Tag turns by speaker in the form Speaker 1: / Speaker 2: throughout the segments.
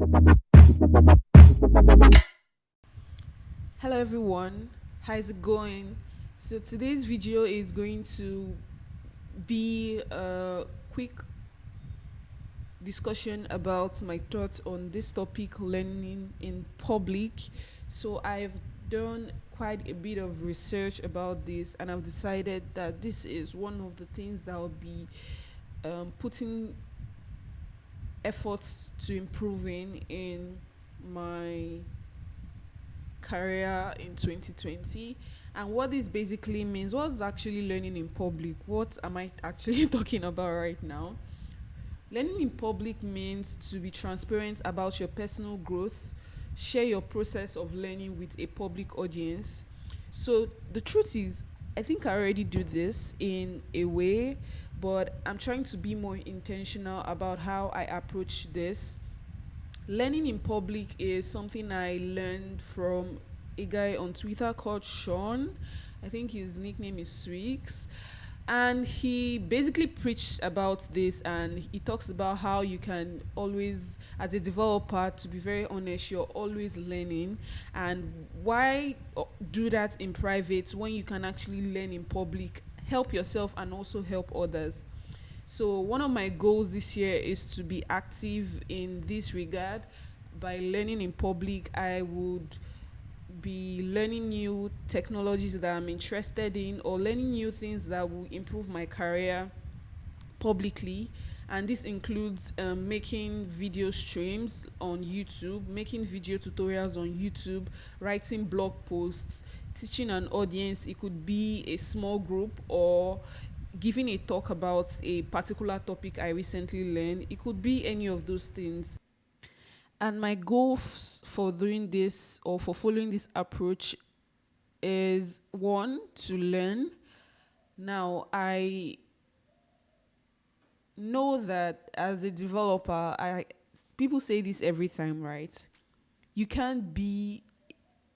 Speaker 1: Hello everyone, how's it going? So today's video is going to be a quick discussion about my thoughts on this topic, learning in public. So I've done quite a bit of research about this, and I've decided that this is one of the things that I'll be putting efforts to improving in my career in 2020. And what this basically means, what's actually learning in public, what am I actually talking about right now? Learning in public means to be transparent about your personal growth, share your process of learning with a public audience. So the truth is, I think I already do this in a way, but I'm trying to be more intentional about how I approach this. Learning in public is something I learned from a guy on Twitter called Sean. I think his nickname is Swix. And he basically preached about this, and he talks about how you can always, as a developer, to be very honest, you're always learning. And why do that in private when you can actually learn in public, help yourself, and also help others? So one of my goals this year is to be active in this regard. By learning in public, I would be learning new technologies that I'm interested in, or learning new things that will improve my career publicly. And this includes making video streams on YouTube, making video tutorials on YouTube, writing blog posts, teaching an audience. It could be a small group, or giving a talk about a particular topic I recently learned. It could be any of those things. And my goal for doing this, or for following this approach, is one, to learn. Now, I know that as a developer, I people say this every time, right? You can't be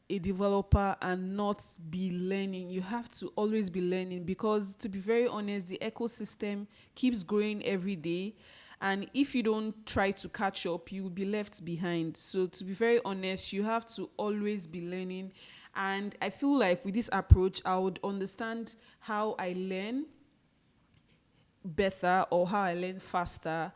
Speaker 1: a developer and not be learning. You have to always be learning, because to be very honest, the ecosystem keeps growing every day. And if you don't try to catch up, you will be left behind. So to be very honest, you have to always be learning. And I feel like with this approach, I would understand how I learn better, or how I learn faster,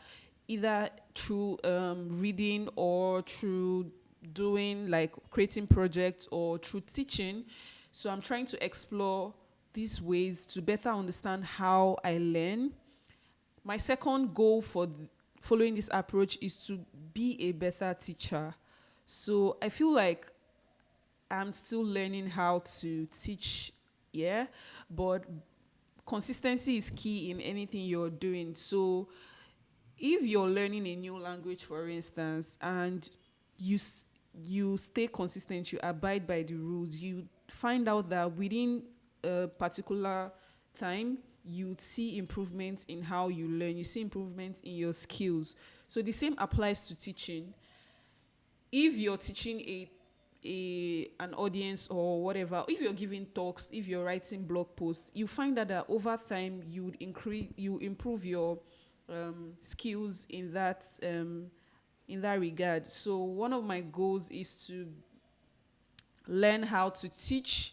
Speaker 1: either through reading, or through doing, like, creating projects, or through teaching. So I'm trying to explore these ways to better understand how I learn. My second goal for following this approach is to be a better teacher. So I feel like I'm still learning how to teach, yeah, but consistency is key in anything you're doing. So if you're learning a new language, for instance, and you stay consistent, you abide by the rules, you find out that within a particular time, you see improvements in how you learn, you see improvements in your skills. So the same applies to teaching. If you're teaching an audience or whatever, if you're giving talks, if you're writing blog posts, you find that over time you would improve your skills in that regard. So one of my goals is to learn how to teach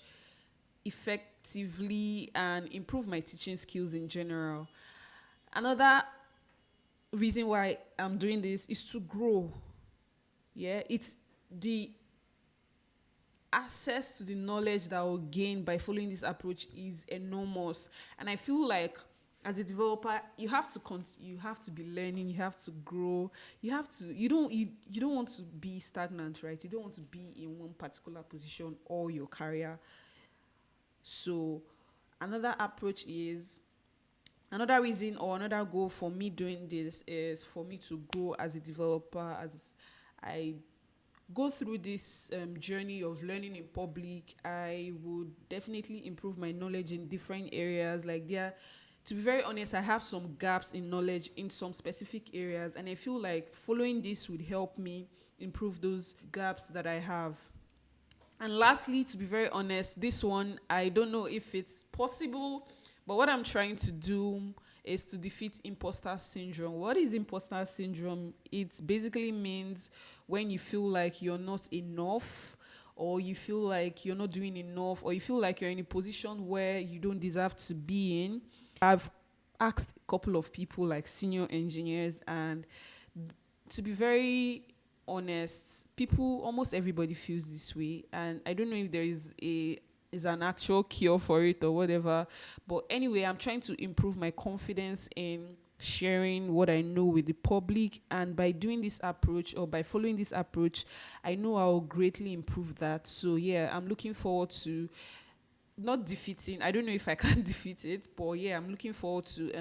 Speaker 1: effectively and improve my teaching skills in general. Another reason why I'm doing this is to grow. Yeah, it's the access to the knowledge that I'll gain by following this approach is enormous. And I feel like as a developer, you have to be learning, you have to grow, you don't want to be stagnant, right? You don't want to be in one particular position all your career. So another approach is another reason, or another goal for me doing this, is for me to grow as a developer. As I go through this journey of learning in public, I would definitely improve my knowledge in different areas. Like, to be very honest, I have some gaps in knowledge in some specific areas, and I feel like following this would help me improve those gaps that I have. And lastly, to be very honest, this one, I don't know if it's possible, but what I'm trying to do is to defeat imposter syndrome. What is imposter syndrome? It basically means when you feel like you're not enough, or you feel like you're not doing enough, or you feel like you're in a position where you don't deserve to be in. I've asked a couple of people, like senior engineers, and to be very honest, people, almost everybody feels this way, and I don't know if there is an actual cure for it or whatever. But anyway, I'm trying to improve my confidence in sharing what I know with the public, and by doing this approach, or by following this approach, I know I'll greatly improve that. So yeah, I'm looking forward to not defeating, I don't know if I can defeat it, but yeah, I'm looking forward to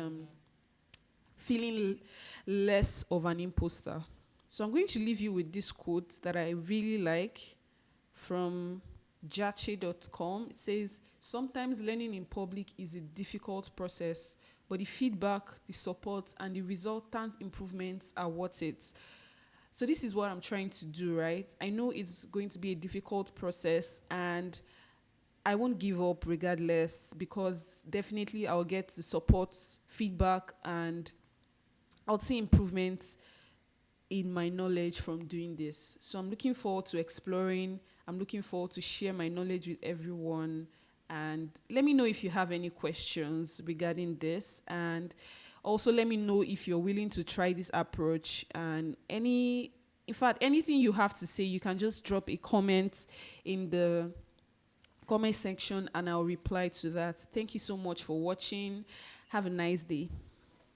Speaker 1: feeling less of an imposter. So I'm going to leave you with this quote that I really like from jache.com. It says, sometimes learning in public is a difficult process, but the feedback, the support, and the resultant improvements are worth it. So this is what I'm trying to do, right? I know it's going to be a difficult process, and I won't give up regardless, because definitely I'll get the support, feedback, and I'll see improvements in my knowledge from doing this. So I'm looking forward to exploring. I'm looking forward to share my knowledge with everyone. And let me know if you have any questions regarding this. And also let me know if you're willing to try this approach. And in fact, anything you have to say, you can just drop a comment in the comment section and I'll reply to that. Thank you so much for watching. Have a nice day.